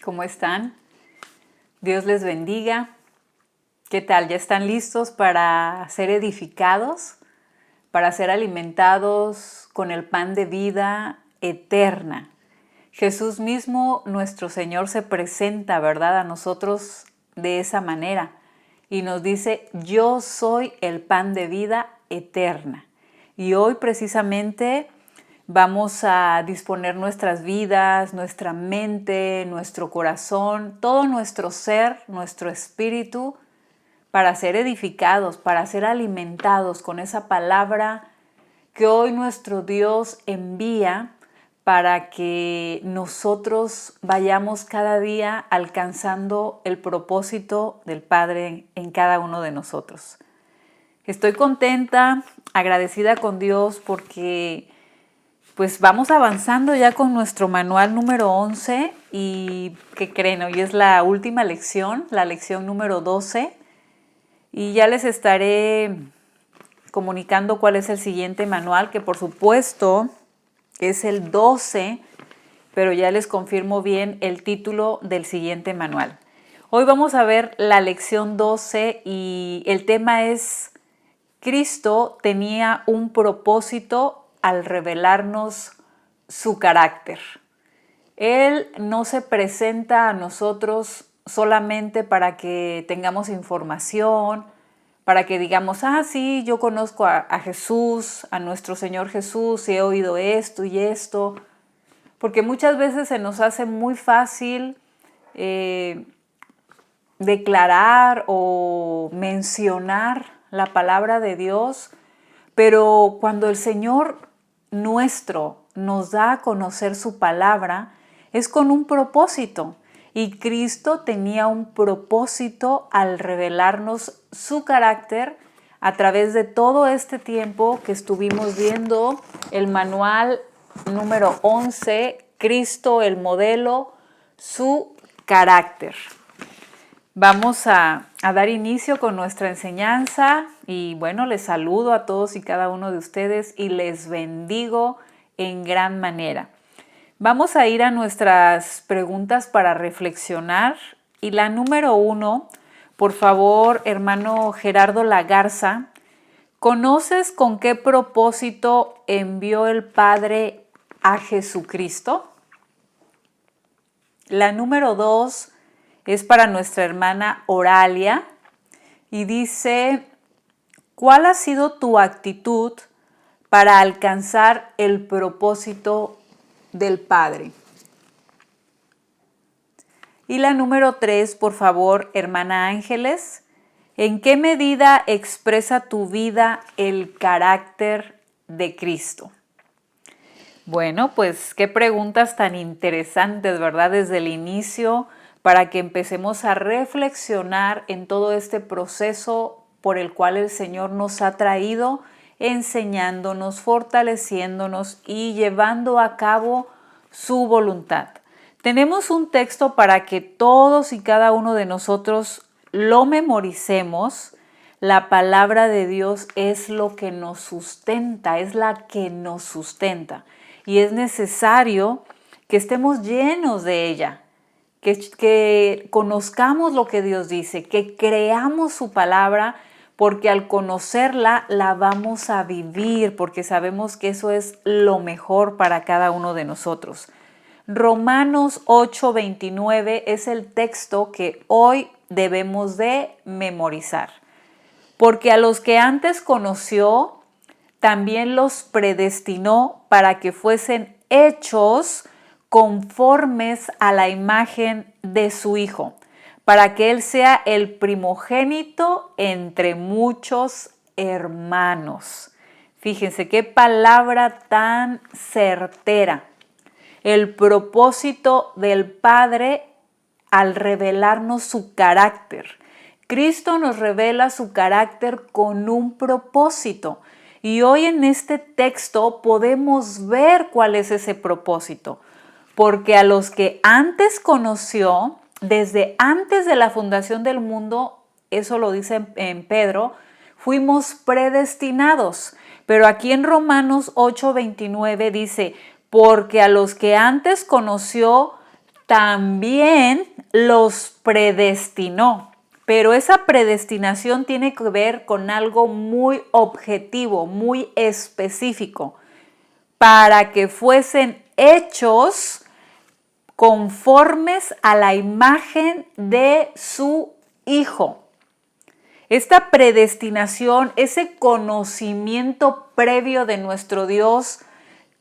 ¿Cómo están? Dios les bendiga. ¿Qué tal? ¿Ya están listos para ser edificados? Para ser alimentados con el pan de vida eterna. Jesús mismo, nuestro Señor, se presenta, ¿verdad?, a nosotros de esa manera y nos dice: yo soy el pan de vida eterna. Y hoy precisamente vamos a disponer nuestras vidas, nuestra mente, nuestro corazón, todo nuestro ser, nuestro espíritu, para ser edificados, para ser alimentados con esa palabra que hoy nuestro Dios envía para que nosotros vayamos cada día alcanzando el propósito del Padre en cada uno de nosotros. Estoy contenta, agradecida con Dios porque pues vamos avanzando ya con nuestro manual número 11 y ¿qué creen? Hoy es la última lección, la lección número 12, y ya les estaré comunicando cuál es el siguiente manual, que por supuesto es el 12, pero ya les confirmo bien el título del siguiente manual. Hoy vamos a ver la lección 12 y el tema es: Cristo tenía un propósito al revelarnos su carácter. Él no se presenta a nosotros solamente para que tengamos información, para que digamos: sí, yo conozco a Jesús, a nuestro Señor Jesús, y he oído esto y esto. Porque muchas veces se nos hace muy fácil declarar o mencionar la palabra de Dios, pero cuando el Señor nuestro nos da a conocer su palabra, es con un propósito. Y Cristo tenía un propósito al revelarnos su carácter a través de todo este tiempo que estuvimos viendo el manual número 11, Cristo el modelo, su carácter. Vamos a dar inicio con nuestra enseñanza y bueno, les saludo a todos y cada uno de ustedes y les bendigo en gran manera. Vamos a ir a nuestras preguntas para reflexionar y la número 1, por favor, hermano Gerardo Lagarza, ¿conoces con qué propósito envió el Padre a Jesucristo? La número 2 es para nuestra hermana Oralia y dice: ¿cuál ha sido tu actitud para alcanzar el propósito del Padre? Y la número 3, por favor, hermana Ángeles, ¿en qué medida expresa tu vida el carácter de Cristo? Bueno, pues qué preguntas tan interesantes, ¿verdad? Desde el inicio, para que empecemos a reflexionar en todo este proceso por el cual el Señor nos ha traído, enseñándonos, fortaleciéndonos y llevando a cabo su voluntad. Tenemos un texto para que todos y cada uno de nosotros lo memoricemos. La palabra de Dios es lo que nos sustenta, es la que nos sustenta. Y es necesario que estemos llenos de ella, que conozcamos lo que Dios dice, que creamos su palabra, porque al conocerla la vamos a vivir, porque sabemos que eso es lo mejor para cada uno de nosotros. Romanos 8:29 es el texto que hoy debemos de memorizar. Porque a los que antes conoció, también los predestinó para que fuesen hechos conformes a la imagen de su Hijo, para que Él sea el primogénito entre muchos hermanos. Fíjense qué palabra tan certera. El propósito del Padre al revelarnos su carácter. Cristo nos revela su carácter con un propósito. Y hoy en este texto podemos ver cuál es ese propósito. Porque a los que antes conoció, desde antes de la fundación del mundo, eso lo dice en Pedro, fuimos predestinados. Pero aquí en Romanos 8:29 dice: porque a los que antes conoció, también los predestinó. Pero esa predestinación tiene que ver con algo muy objetivo, muy específico, para que fuesen hechos conformes a la imagen de su Hijo. Esta predestinación, ese conocimiento previo de nuestro Dios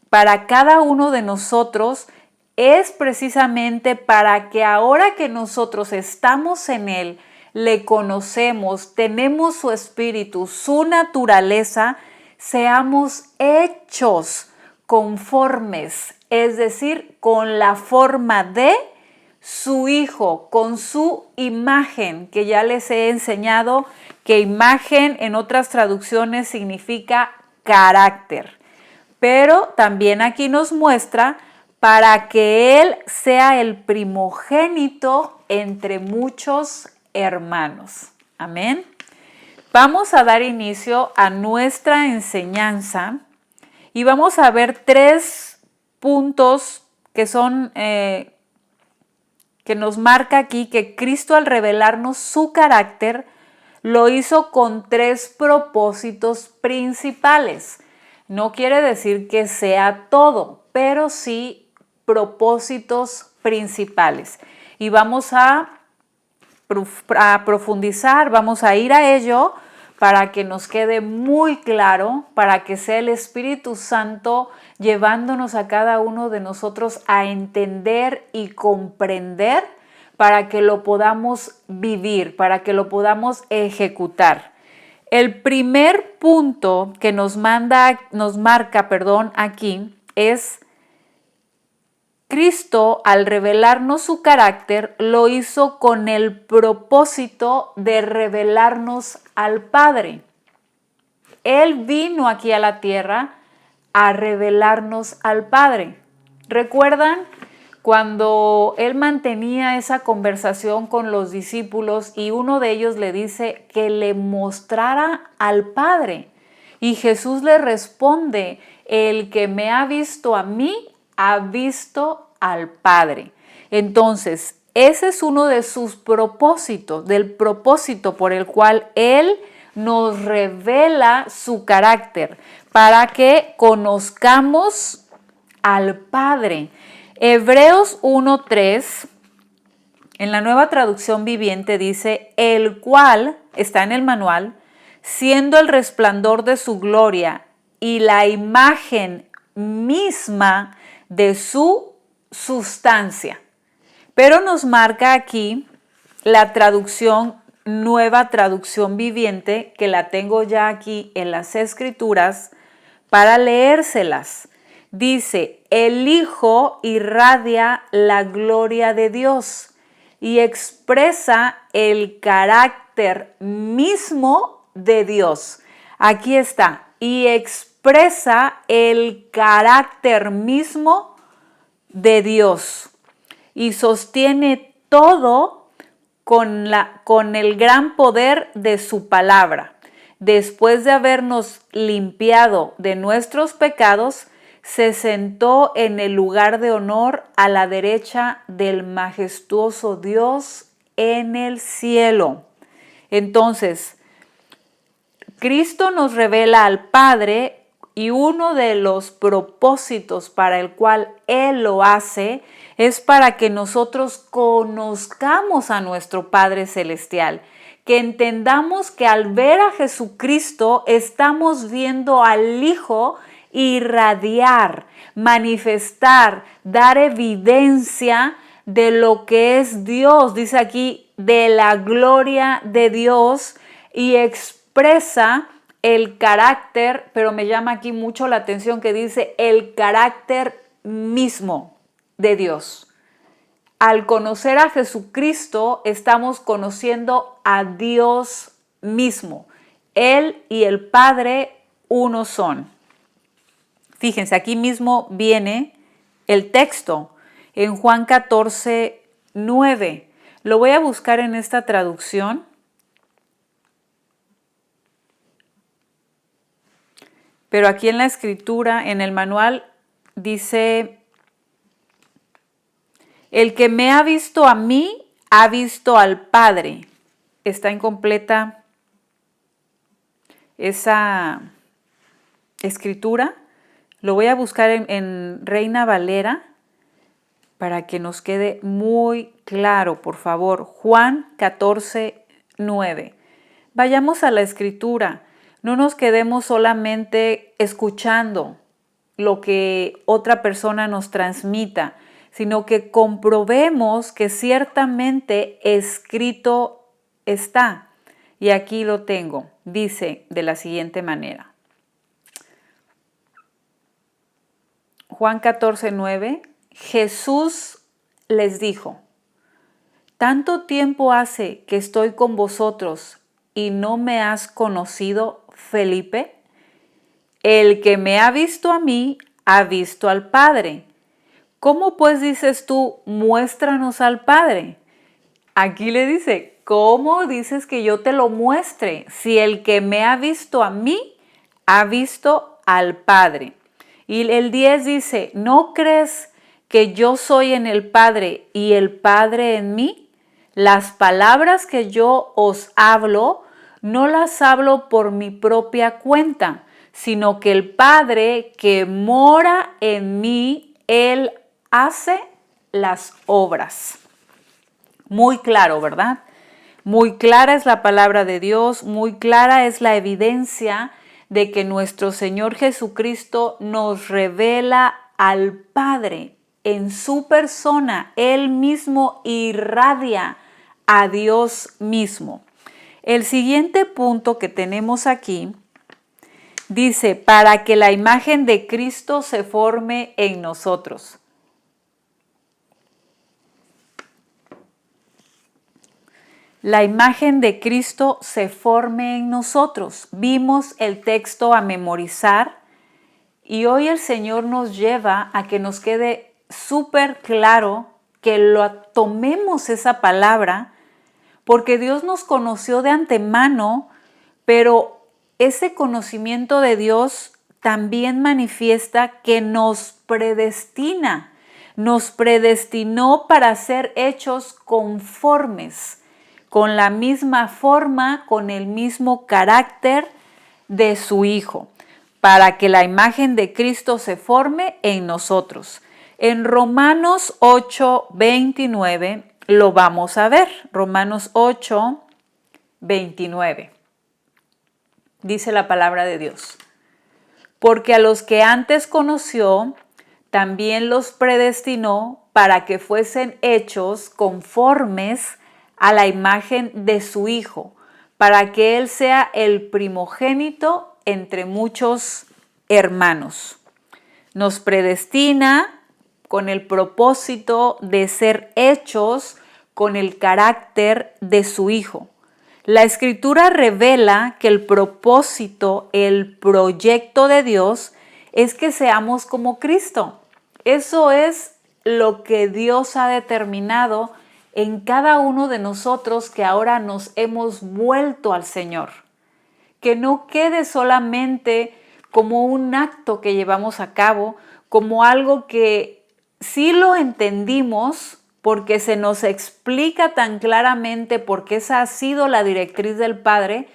para cada uno de nosotros, es precisamente para que ahora que nosotros estamos en Él, le conocemos, tenemos su espíritu, su naturaleza, seamos hechos conformes, es decir, con la forma de su Hijo, con su imagen, que ya les he enseñado que imagen en otras traducciones significa carácter. Pero también aquí nos muestra para que Él sea el primogénito entre muchos hermanos. Amén. Vamos a dar inicio a nuestra enseñanza y vamos a ver 3 puntos que son que nos marca aquí que Cristo, al revelarnos su carácter, lo hizo con 3 propósitos principales. No quiere decir que sea todo, pero sí propósitos principales. Y vamos a profundizar, vamos a ir a ello para que nos quede muy claro, para que sea el Espíritu Santo llevándonos a cada uno de nosotros a entender y comprender, para que lo podamos vivir, para que lo podamos ejecutar. El primer punto que nos marca, aquí es Cristo, al revelarnos su carácter, lo hizo con el propósito de revelarnos al Padre. Él vino aquí a la tierra a revelarnos al Padre. ¿Recuerdan cuando Él mantenía esa conversación con los discípulos y uno de ellos le dice que le mostrara al Padre? Y Jesús le responde: el que me ha visto a mí, ha visto al Padre. Entonces, ese es uno de sus propósitos, del propósito por el cual Él nos revela su carácter, para que conozcamos al Padre. Hebreos 1:3, en la Nueva Traducción Viviente, dice: el cual, está en el manual, siendo el resplandor de su gloria y la imagen misma de su sustancia. Pero nos marca aquí la traducción, Nueva Traducción Viviente, que la tengo ya aquí en las Escrituras para leérselas. Dice: el Hijo irradia la gloria de Dios y expresa el carácter mismo de Dios. Aquí está: y expresa el carácter mismo de Dios y sostiene todo con el gran poder de su palabra. Después de habernos limpiado de nuestros pecados, se sentó en el lugar de honor a la derecha del majestuoso Dios en el cielo. Entonces, Cristo nos revela al Padre, y uno de los propósitos para el cual Él lo hace es para que nosotros conozcamos a nuestro Padre Celestial, que entendamos que al ver a Jesucristo estamos viendo al Hijo irradiar, manifestar, dar evidencia de lo que es Dios. Dice aquí: de la gloria de Dios, y expresa el carácter, pero me llama aquí mucho la atención que dice el carácter mismo de Dios. Al conocer a Jesucristo, estamos conociendo a Dios mismo. Él y el Padre uno son. Fíjense, aquí mismo viene el texto en Juan 14:9. Lo voy a buscar en esta traducción. Pero aquí en la escritura, en el manual, dice: El que me ha visto a mí, ha visto al Padre. Está incompleta esa escritura. Lo voy a buscar en Reina Valera para que nos quede muy claro, por favor. Juan 14, 9. Vayamos a la escritura. No nos quedemos solamente escuchando lo que otra persona nos transmita, sino que comprobemos que ciertamente escrito está. Y aquí lo tengo. Dice de la siguiente manera. Juan 14, 9. Jesús les dijo: ¿tanto tiempo hace que estoy con vosotros y no me has conocido, Felipe? El que me ha visto a mí, ha visto al Padre. ¿Cómo pues dices tú, muéstranos al Padre? Aquí le dice, ¿cómo dices que yo te lo muestre? Si el que me ha visto a mí, ha visto al Padre. Y el 10 dice, ¿no crees que yo soy en el Padre y el Padre en mí? Las palabras que yo os hablo, no las hablo por mi propia cuenta, sino que el Padre que mora en mí, Él hace las obras. Muy claro, ¿verdad? Muy clara es la palabra de Dios, muy clara es la evidencia de que nuestro Señor Jesucristo nos revela al Padre en su persona. Él mismo irradia a Dios mismo. El siguiente punto que tenemos aquí dice, para que la imagen de Cristo se forme en nosotros. La imagen de Cristo se forme en nosotros. Vimos el texto a memorizar y hoy el Señor nos lleva a que nos quede súper claro que lo tomemos esa palabra, porque Dios nos conoció de antemano, pero ese conocimiento de Dios también manifiesta que nos predestinó para ser hechos conformes, con la misma forma, con el mismo carácter de su Hijo, para que la imagen de Cristo se forme en nosotros. En Romanos 8, 29 lo vamos a ver. Romanos 8, 29. Dice la palabra de Dios. Porque a los que antes conoció, también los predestinó para que fuesen hechos conformes a la imagen de su Hijo, para que Él sea el primogénito entre muchos hermanos. Nos predestina con el propósito de ser hechos con el carácter de su Hijo. La Escritura revela que el propósito, el proyecto de Dios es que seamos como Cristo. Eso es lo que Dios ha determinado en cada uno de nosotros que ahora nos hemos vuelto al Señor. Que no quede solamente como un acto que llevamos a cabo, como algo que sí lo entendimos porque se nos explica tan claramente, porque esa ha sido la directriz del Padre,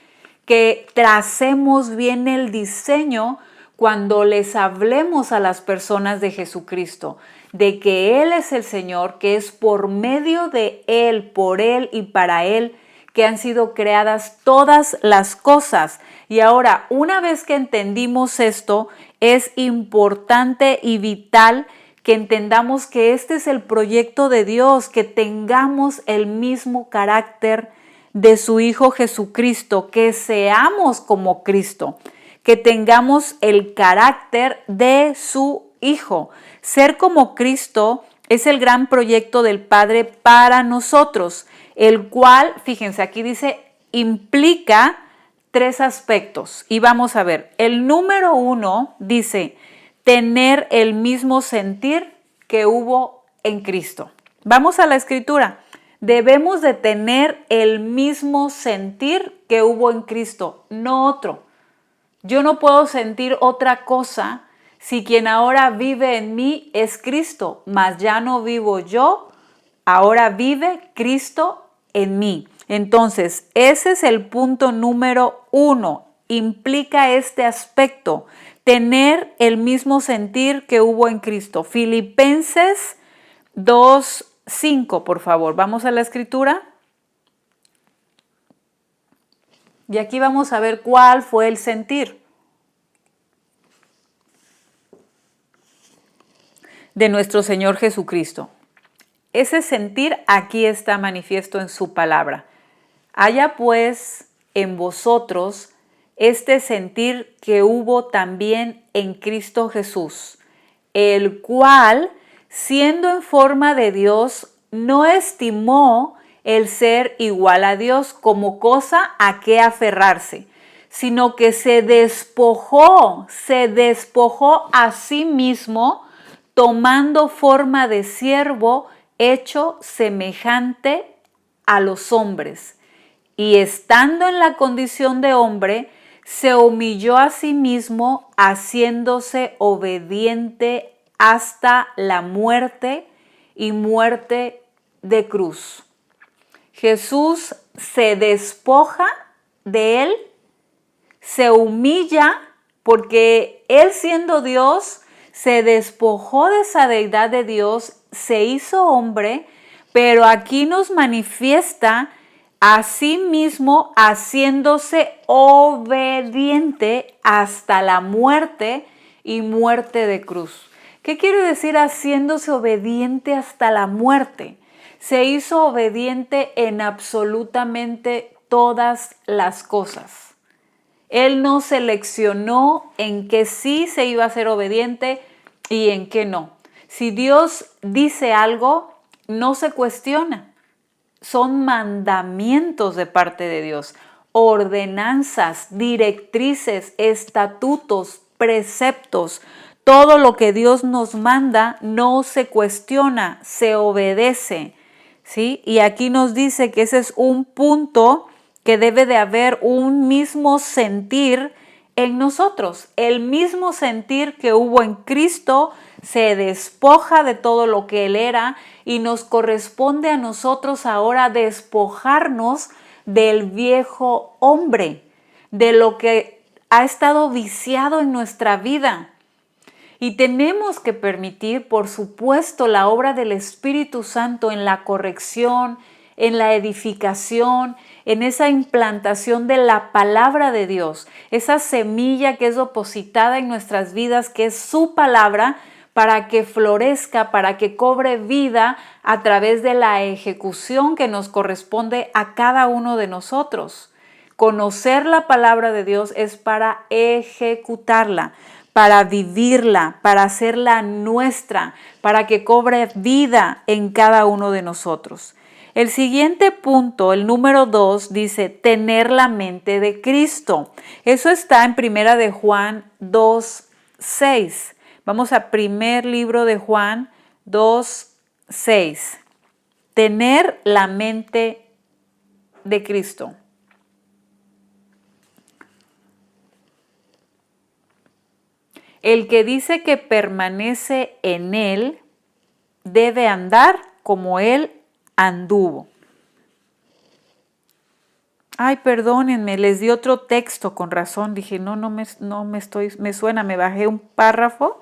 que tracemos bien el diseño cuando les hablemos a las personas de Jesucristo, de que Él es el Señor, que es por medio de Él, por Él y para Él, que han sido creadas todas las cosas. Y ahora, una vez que entendimos esto, es importante y vital que entendamos que este es el proyecto de Dios, que tengamos el mismo carácter de su Hijo Jesucristo, que seamos como Cristo, que tengamos el carácter de su Hijo. Ser como Cristo es el gran proyecto del Padre para nosotros, el cual, fíjense, aquí dice, implica 3 aspectos. Y vamos a ver, el número 1 dice, tener el mismo sentir que hubo en Cristo. Vamos a la Escritura. Debemos de tener el mismo sentir que hubo en Cristo, no otro. Yo no puedo sentir otra cosa si quien ahora vive en mí es Cristo, mas ya no vivo yo, Ahora vive Cristo en mí. Entonces, ese es el punto número 1. Implica este aspecto, tener el mismo sentir que hubo en Cristo. Filipenses 2:5, por favor. Vamos a la escritura. Y aquí vamos a ver cuál fue el sentir de nuestro Señor Jesucristo. Ese sentir aquí está manifiesto en su palabra. Haya pues en vosotros este sentir que hubo también en Cristo Jesús, el cual, siendo en forma de Dios, no estimó el ser igual a Dios como cosa a que aferrarse, sino que se despojó a sí mismo, tomando forma de siervo, hecho semejante a los hombres. Y estando en la condición de hombre, se humilló a sí mismo, haciéndose obediente hasta la muerte y muerte de cruz. Jesús se despoja de él, se humilla, porque él siendo Dios, se despojó de esa deidad de Dios, se hizo hombre, pero aquí nos manifiesta a sí mismo haciéndose obediente hasta la muerte y muerte de cruz. ¿Qué quiere decir haciéndose obediente hasta la muerte? Se hizo obediente en absolutamente todas las cosas. Él no seleccionó en qué sí se iba a ser obediente y en qué no. Si Dios dice algo, no se cuestiona. Son mandamientos de parte de Dios, ordenanzas, directrices, estatutos, preceptos. Todo lo que Dios nos manda no se cuestiona, se obedece, ¿sí? Y aquí nos dice que ese es un punto que debe de haber un mismo sentir en nosotros. El mismo sentir que hubo en Cristo se despoja de todo lo que Él era y nos corresponde a nosotros ahora despojarnos del viejo hombre, de lo que ha estado viciado en nuestra vida. Y tenemos que permitir, por supuesto, la obra del Espíritu Santo en la corrección, en la edificación, en esa implantación de la palabra de Dios, esa semilla que es depositada en nuestras vidas, que es su palabra, para que florezca, para que cobre vida a través de la ejecución que nos corresponde a cada uno de nosotros. Conocer la palabra de Dios es para ejecutarla, para vivirla, para hacerla nuestra, para que cobre vida en cada uno de nosotros. El siguiente punto, el número 2, dice tener la mente de Cristo. Eso está en Primera de Juan 2:6. Vamos a primer libro de Juan 2:6. Tener la mente de Cristo. El que dice que permanece en Él debe andar como Él anduvo. Ay, perdónenme, les di otro texto, con razón. Dije, me suena, me bajé un párrafo.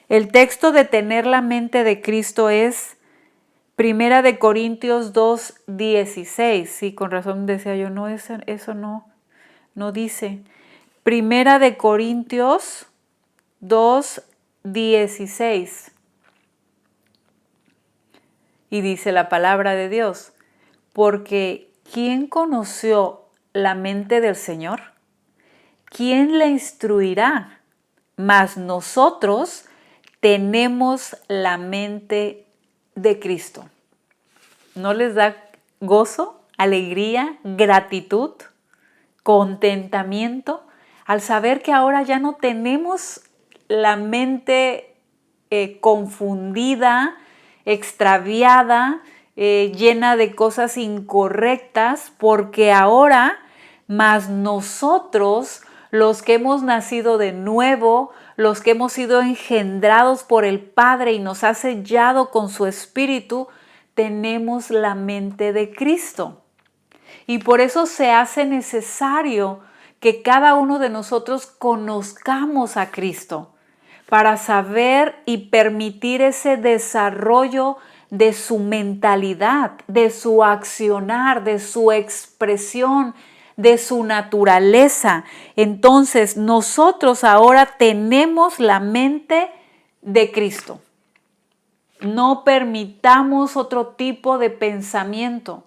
El texto de tener la mente de Cristo es Primera de Corintios 2:16. Sí, con razón decía yo, no, eso no dice. Primera de Corintios 2:16. Y dice la palabra de Dios, porque ¿quién conoció la mente del Señor? ¿Quién le instruirá? Mas nosotros tenemos la mente de Cristo. ¿No les da gozo, alegría, gratitud, contentamiento al saber que ahora ya no tenemos la mente confundida, extraviada, llena de cosas incorrectas, porque ahora más nosotros, los que hemos nacido de nuevo, los que hemos sido engendrados por el Padre y nos ha sellado con su Espíritu, tenemos la mente de Cristo. Y por eso se hace necesario que cada uno de nosotros conozcamos a Cristo para saber y permitir ese desarrollo de su mentalidad, de su accionar, de su expresión, de su naturaleza. Entonces, nosotros ahora tenemos la mente de Cristo. No permitamos otro tipo de pensamiento.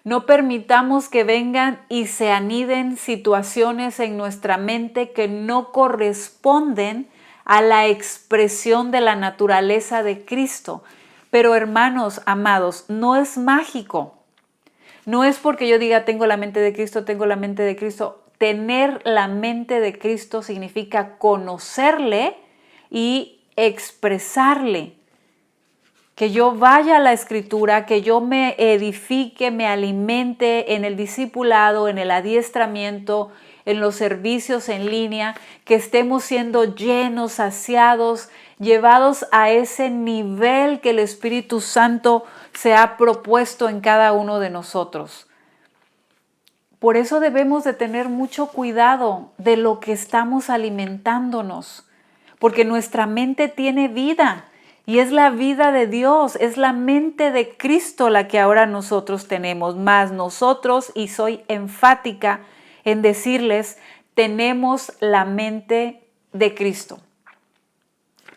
No permitamos que vengan y se aniden situaciones en nuestra mente que no corresponden a la expresión de la naturaleza de Cristo. Pero hermanos amados, no es mágico. No es porque yo diga tengo la mente de Cristo, tengo la mente de Cristo. Tener la mente de Cristo significa conocerle y expresarle. Que yo vaya a la Escritura, que yo me edifique, me alimente en el discipulado, en el adiestramiento, en los servicios en línea, que estemos siendo llenos, saciados, llevados a ese nivel que el Espíritu Santo se ha propuesto en cada uno de nosotros. Por eso debemos de tener mucho cuidado de lo que estamos alimentándonos, porque nuestra mente tiene vida. Y es la vida de Dios, es la mente de Cristo la que ahora nosotros tenemos, más nosotros, y soy enfática en decirles, tenemos la mente de Cristo.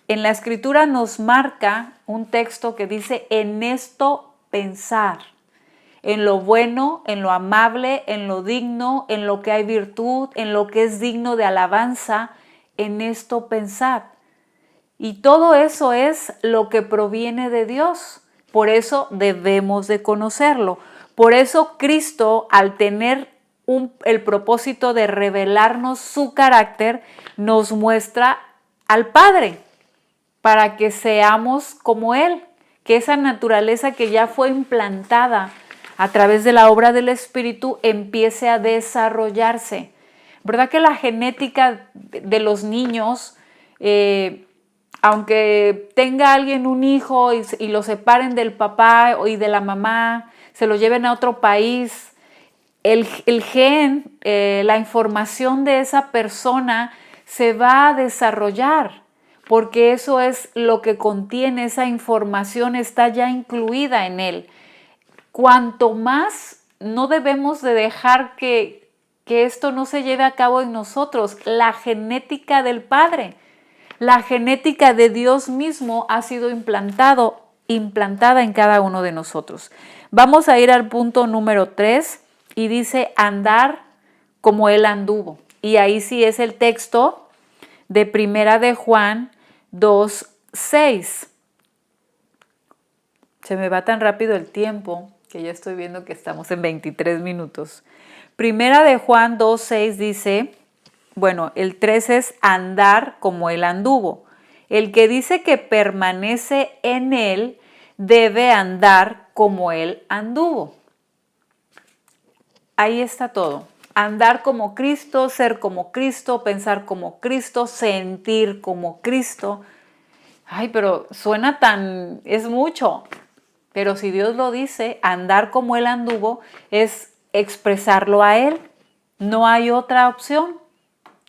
En la Escritura nos marca un texto que dice, en esto pensar, en lo bueno, en lo amable, en lo digno, en lo que hay virtud, en lo que es digno de alabanza, en esto pensar. Y todo eso es lo que proviene de Dios. Por eso debemos de conocerlo. Por eso Cristo, al tener el propósito de revelarnos su carácter, nos muestra al Padre para que seamos como Él, que esa naturaleza que ya fue implantada a través de la obra del Espíritu empiece a desarrollarse. ¿Verdad que la genética de los niños, aunque tenga alguien un hijo y lo separen del papá y de la mamá, se lo lleven a otro país, el gen, la información de esa persona se va a desarrollar, porque eso es lo que contiene, esa información está ya incluida en él. Cuanto más no debemos de dejar que esto no se lleve a cabo en nosotros, la genética del Padre. La genética de Dios mismo ha sido implantada en cada uno de nosotros. Vamos a ir al punto número 3 y dice andar como Él anduvo. Y ahí sí es el texto de Primera de Juan 2:6. Se me va tan rápido el tiempo que ya estoy viendo que estamos en 23 minutos. Primera de Juan 2:6 dice... Bueno, el 3 es andar como Él anduvo. El que dice que permanece en Él debe andar como Él anduvo. Ahí está todo. Andar como Cristo, ser como Cristo, pensar como Cristo, sentir como Cristo. Ay, pero suena tan... es mucho. Pero si Dios lo dice, andar como Él anduvo es expresarlo a Él. No hay otra opción.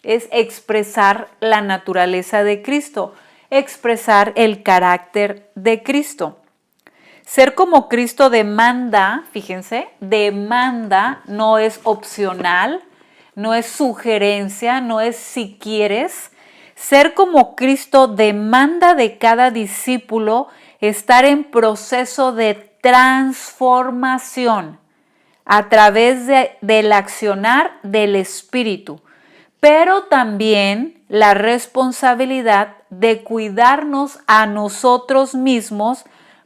Es expresar la naturaleza de Cristo, expresar el carácter de Cristo. Ser como Cristo demanda, fíjense, demanda, no es opcional, no es sugerencia, no es si quieres. Ser como Cristo demanda de cada discípulo estar en proceso de transformación a través del accionar del Espíritu, pero también la responsabilidad de cuidarnos a nosotros mismos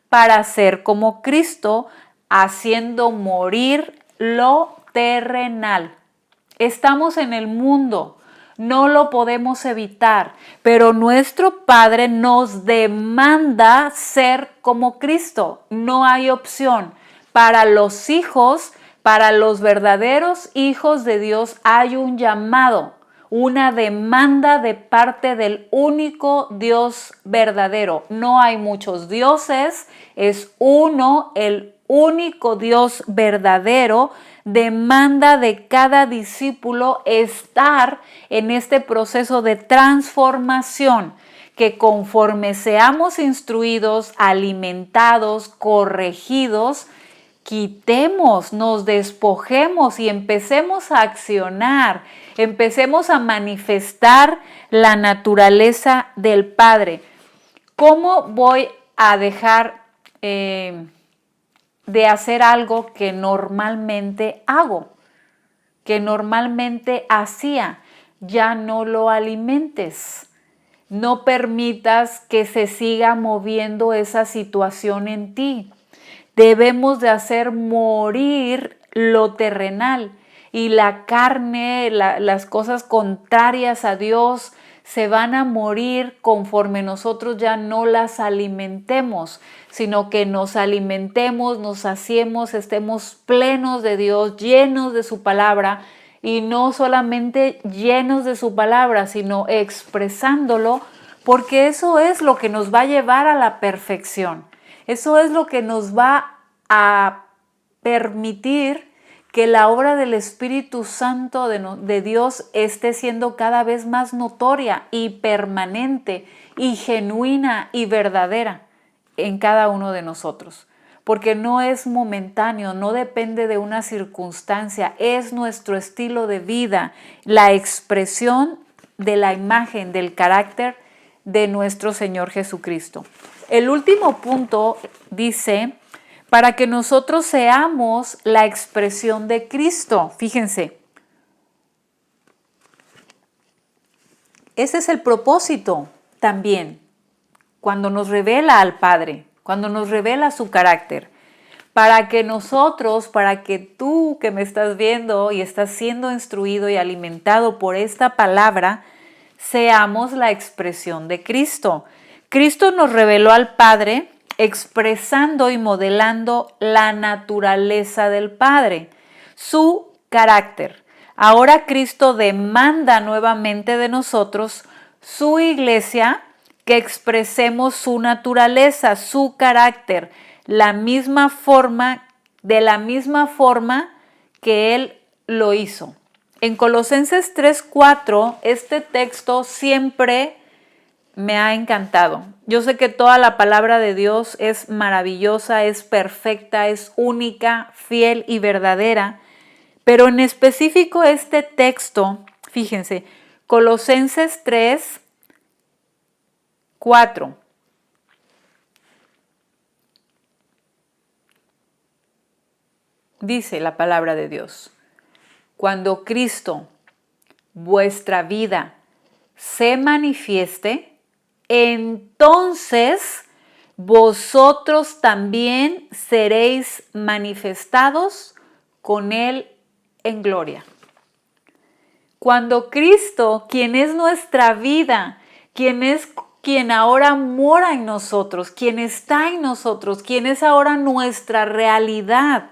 para ser como Cristo, haciendo morir lo terrenal. Estamos en el mundo, no lo podemos evitar, pero nuestro Padre nos demanda ser como Cristo. No hay opción. Para los hijos, para los verdaderos hijos de Dios hay un llamado una demanda de parte del único Dios verdadero. No hay muchos dioses, es uno, el único Dios verdadero. Demanda de cada discípulo estar en este proceso de transformación, que conforme seamos instruidos, alimentados, corregidos, quitemos, nos despojemos y empecemos a accionar, empecemos a manifestar la naturaleza del Padre. ¿Cómo voy a dejar de hacer algo que normalmente hago, que normalmente hacía? Ya no lo alimentes. No permitas que se siga moviendo esa situación en ti. Debemos de hacer morir lo terrenal y la carne, las cosas contrarias a Dios se van a morir conforme nosotros ya no las alimentemos, sino que nos alimentemos, nos saciemos, estemos plenos de Dios, llenos de su palabra, y no solamente llenos de su palabra, sino expresándolo, porque eso es lo que nos va a llevar a la perfección. Eso es lo que nos va a permitir que la obra del Espíritu Santo de Dios esté siendo cada vez más notoria y permanente y genuina y verdadera en cada uno de nosotros. Porque no es momentáneo, no depende de una circunstancia, es nuestro estilo de vida, la expresión de la imagen, del carácter de nuestro Señor Jesucristo. El último punto dice, para que nosotros seamos la expresión de Cristo. Fíjense, ese es el propósito también, cuando nos revela al Padre, cuando nos revela su carácter, para que nosotros, para que tú que me estás viendo y estás siendo instruido y alimentado por esta palabra, seamos la expresión de Cristo. Cristo nos reveló al Padre expresando y modelando la naturaleza del Padre, su carácter. Ahora Cristo demanda nuevamente de nosotros, su iglesia, que expresemos su naturaleza, su carácter, de la misma forma que Él lo hizo. En Colosenses 3:4, este texto siempre me ha encantado. Yo sé que toda la palabra de Dios es maravillosa, es perfecta, es única, fiel y verdadera, pero en específico este texto, fíjense, Colosenses 3:4. Dice la palabra de Dios: cuando Cristo, vuestra vida, se manifieste, entonces vosotros también seréis manifestados con Él en gloria. Cuando Cristo, quien es nuestra vida, quien ahora mora en nosotros, quien está en nosotros, quien es ahora nuestra realidad,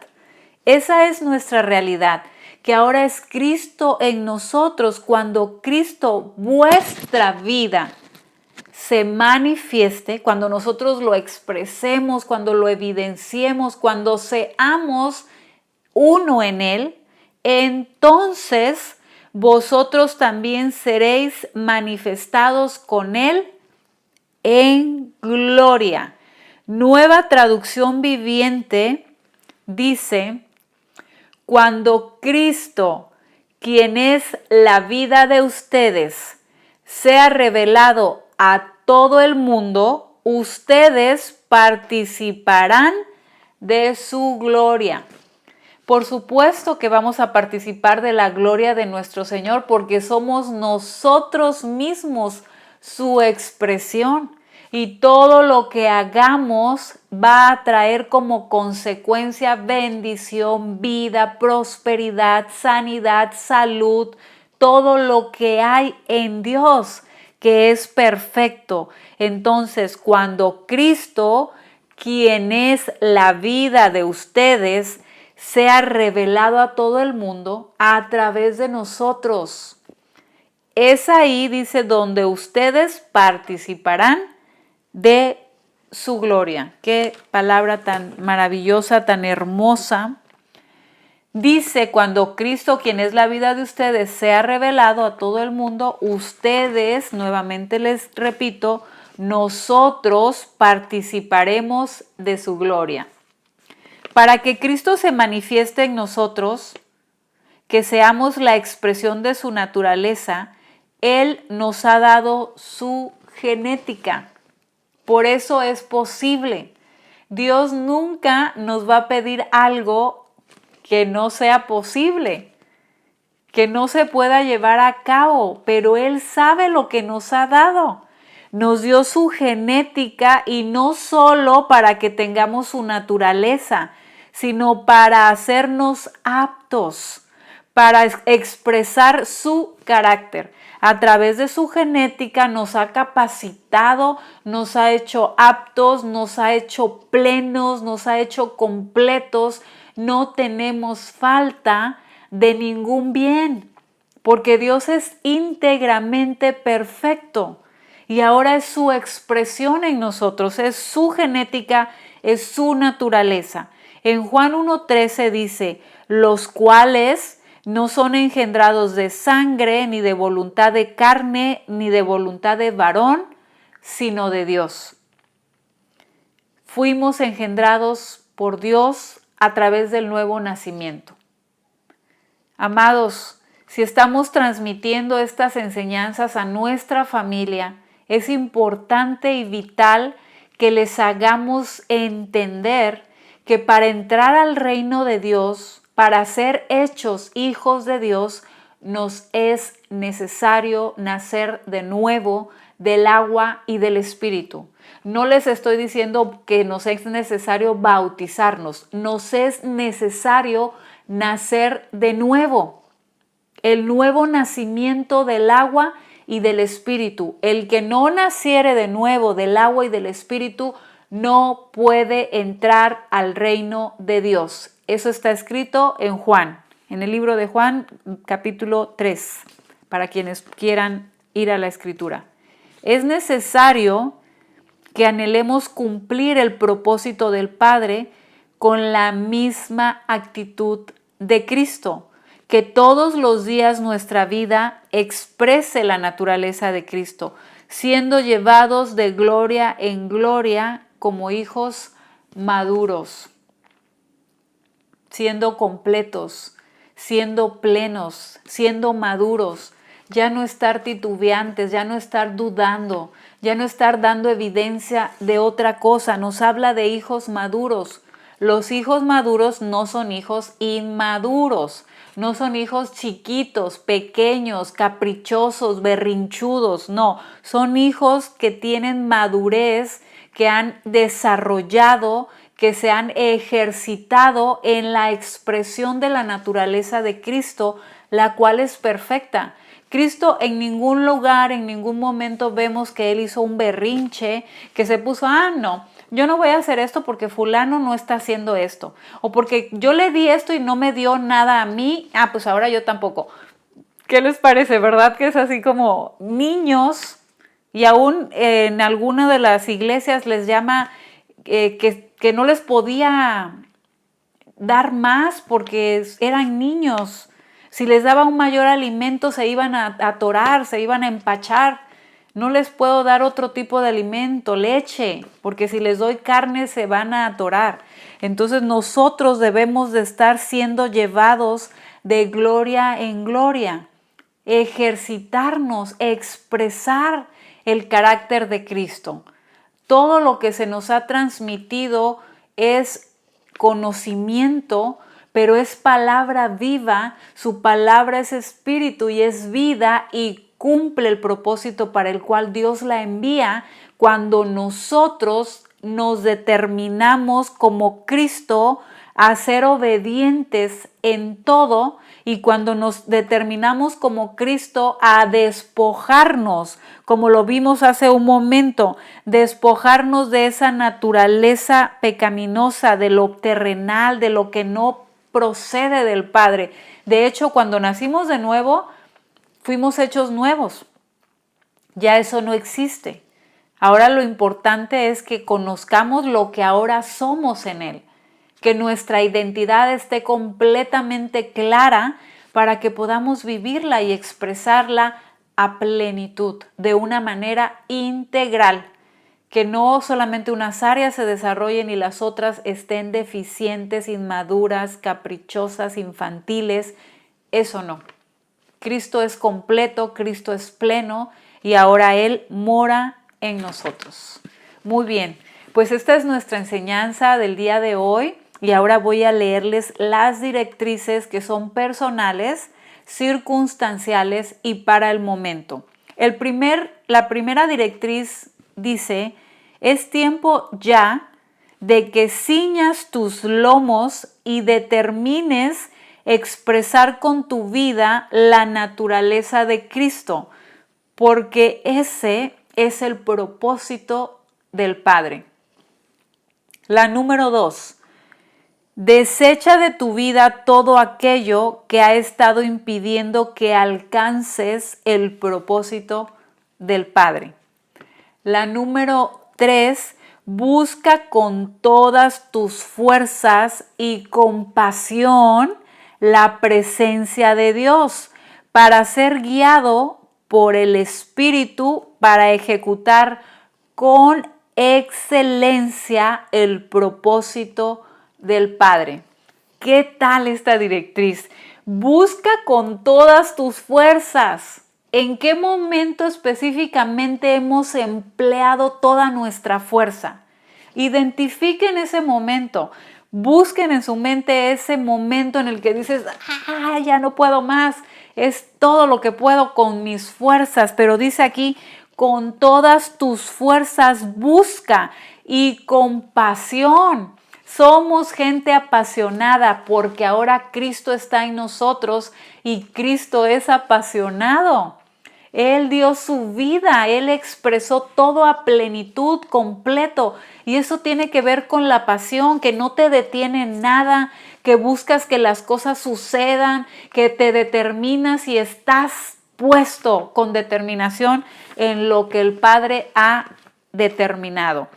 esa es nuestra realidad, que ahora es Cristo en nosotros. Cuando Cristo, vuestra vida, se manifieste, cuando nosotros lo expresemos, cuando lo evidenciemos, cuando seamos uno en Él, entonces vosotros también seréis manifestados con Él en gloria. Nueva Traducción Viviente dice: cuando Cristo, quien es la vida de ustedes, sea revelado a todo el mundo, ustedes participarán de su gloria. Por supuesto que vamos a participar de la gloria de nuestro Señor, porque somos nosotros mismos su expresión. Y todo lo que hagamos va a traer como consecuencia bendición, vida, prosperidad, sanidad, salud, todo lo que hay en Dios, que es perfecto. Entonces, cuando Cristo, quien es la vida de ustedes, sea revelado a todo el mundo a través de nosotros, es ahí, dice, donde ustedes participarán de su gloria. Qué palabra tan maravillosa, tan hermosa. Dice, cuando Cristo, quien es la vida de ustedes, sea revelado a todo el mundo, ustedes, nuevamente les repito, nosotros participaremos de su gloria. Para que Cristo se manifieste en nosotros, que seamos la expresión de su naturaleza, Él nos ha dado su genética. Por eso es posible. Dios nunca nos va a pedir algo que no sea posible, que no se pueda llevar a cabo, pero Él sabe lo que nos ha dado. Nos dio su genética y no solo para que tengamos su naturaleza, sino para hacernos aptos, para expresar su carácter. A través de su genética nos ha capacitado, nos ha hecho aptos, nos ha hecho plenos, nos ha hecho completos. No tenemos falta de ningún bien, porque Dios es íntegramente perfecto y ahora es su expresión en nosotros, es su genética, es su naturaleza. En Juan 1:13 dice, los cuales no son engendrados de sangre, ni de voluntad de carne, ni de voluntad de varón, sino de Dios. Fuimos engendrados por Dios a través del nuevo nacimiento. Amados, si estamos transmitiendo estas enseñanzas a nuestra familia, es importante y vital que les hagamos entender que para entrar al reino de Dios, para ser hechos hijos de Dios, nos es necesario nacer de nuevo del agua y del Espíritu. No les estoy diciendo que nos es necesario bautizarnos, nos es necesario nacer de nuevo. El nuevo nacimiento del agua y del Espíritu. El que no naciere de nuevo del agua y del Espíritu no puede entrar al reino de Dios. Eso está escrito en Juan, en el libro de Juan, capítulo 3, para quienes quieran ir a la Escritura. Es necesario que anhelemos cumplir el propósito del Padre con la misma actitud de Cristo, que todos los días nuestra vida exprese la naturaleza de Cristo, siendo llevados de gloria en gloria como hijos maduros, siendo completos, siendo plenos, siendo maduros, ya no estar titubeantes, ya no estar dudando, ya no estar dando evidencia de otra cosa. Nos habla de hijos maduros. Los hijos maduros no son hijos inmaduros, no son hijos chiquitos, pequeños, caprichosos, berrinchudos, no, son hijos que tienen madurez, que han desarrollado, que se han ejercitado en la expresión de la naturaleza de Cristo, la cual es perfecta. Cristo en ningún lugar, en ningún momento vemos que Él hizo un berrinche, que se puso, no, yo no voy a hacer esto porque fulano no está haciendo esto, o porque yo le di esto y no me dio nada a mí, pues ahora yo tampoco. ¿Qué les parece? ¿Verdad que es así como niños? Y aún en alguna de las iglesias les llama que no les podía dar más porque eran niños. Si les daba un mayor alimento se iban a atorar, se iban a empachar. No les puedo dar otro tipo de alimento, leche, porque si les doy carne se van a atorar. Entonces nosotros debemos de estar siendo llevados de gloria en gloria, ejercitarnos, expresar el carácter de Cristo. Todo lo que se nos ha transmitido es conocimiento, pero es palabra viva, su palabra es espíritu y es vida y cumple el propósito para el cual Dios la envía cuando nosotros nos determinamos como Cristo a ser obedientes en todo y cuando nos determinamos como Cristo a despojarnos, como lo vimos hace un momento, despojarnos de esa naturaleza pecaminosa, de lo terrenal, de lo que no procede del Padre. De hecho, cuando nacimos de nuevo, fuimos hechos nuevos. Ya eso no existe. Ahora lo importante es que conozcamos lo que ahora somos en Él, que nuestra identidad esté completamente clara para que podamos vivirla y expresarla a plenitud, de una manera integral, que no solamente unas áreas se desarrollen y las otras estén deficientes, inmaduras, caprichosas, infantiles. Eso no. Cristo es completo, Cristo es pleno y ahora Él mora en nosotros. Muy bien, pues esta es nuestra enseñanza del día de hoy y ahora voy a leerles las directrices que son personales, circunstanciales y para el momento. La primera directriz dice: es tiempo ya de que ciñas tus lomos y determines expresar con tu vida la naturaleza de Cristo, porque ese es el propósito del Padre. La número 2, desecha de tu vida todo aquello que ha estado impidiendo que alcances el propósito del Padre. La número 3, busca con todas tus fuerzas y compasión la presencia de Dios para ser guiado por el Espíritu para ejecutar con excelencia el propósito del Padre. ¿Qué tal esta directriz? Busca con todas tus fuerzas. ¿En qué momento específicamente hemos empleado toda nuestra fuerza? Identifiquen ese momento. Busquen en su mente ese momento en el que dices, ya no puedo más, es todo lo que puedo con mis fuerzas, pero dice aquí, con todas tus fuerzas busca y con pasión. Somos gente apasionada porque ahora Cristo está en nosotros y Cristo es apasionado. Él dio su vida, Él expresó todo a plenitud, completo. Y eso tiene que ver con la pasión, que no te detiene en nada, que buscas que las cosas sucedan, que te determinas y estás puesto con determinación en lo que el Padre ha determinado.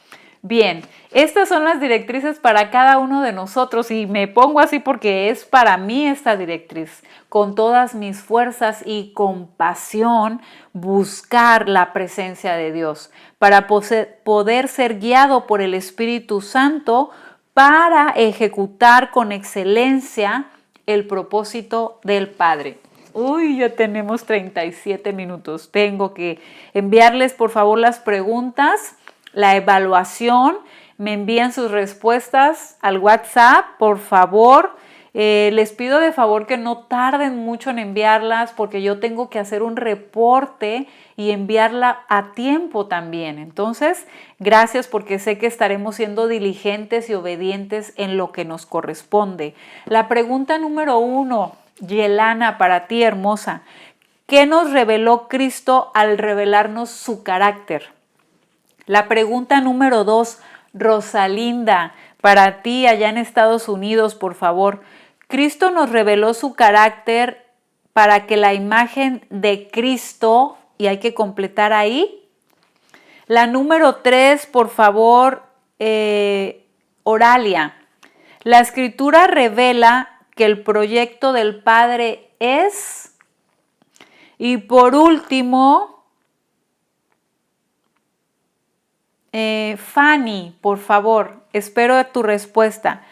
Bien, estas son las directrices para cada uno de nosotros y me pongo así porque es para mí esta directriz. Con todas mis fuerzas y con pasión buscar la presencia de Dios para poder ser guiado por el Espíritu Santo para ejecutar con excelencia el propósito del Padre. Uy, ya tenemos 37 minutos. Tengo que enviarles por favor las preguntas, la evaluación. Me envían sus respuestas al WhatsApp, por favor. Les pido de favor que no tarden mucho en enviarlas porque yo tengo que hacer un reporte y enviarla a tiempo también. Entonces, gracias porque sé que estaremos siendo diligentes y obedientes en lo que nos corresponde. La pregunta número 1, Yelana, para ti, hermosa. ¿Qué nos reveló Cristo al revelarnos su carácter? La pregunta número 2, Rosalinda, para ti allá en Estados Unidos, por favor. Cristo nos reveló su carácter para que la imagen de Cristo, y hay que completar ahí. La número 3, por favor, Oralia. La Escritura revela que el proyecto del Padre es. Y por último, Fanny, por favor, espero tu respuesta.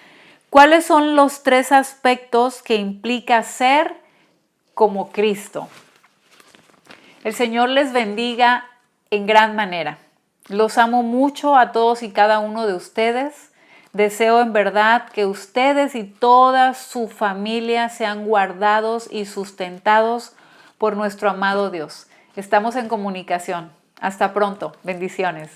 ¿Cuáles son los 3 aspectos que implica ser como Cristo? El Señor les bendiga en gran manera. Los amo mucho a todos y cada uno de ustedes. Deseo en verdad que ustedes y toda su familia sean guardados y sustentados por nuestro amado Dios. Estamos en comunicación. Hasta pronto. Bendiciones.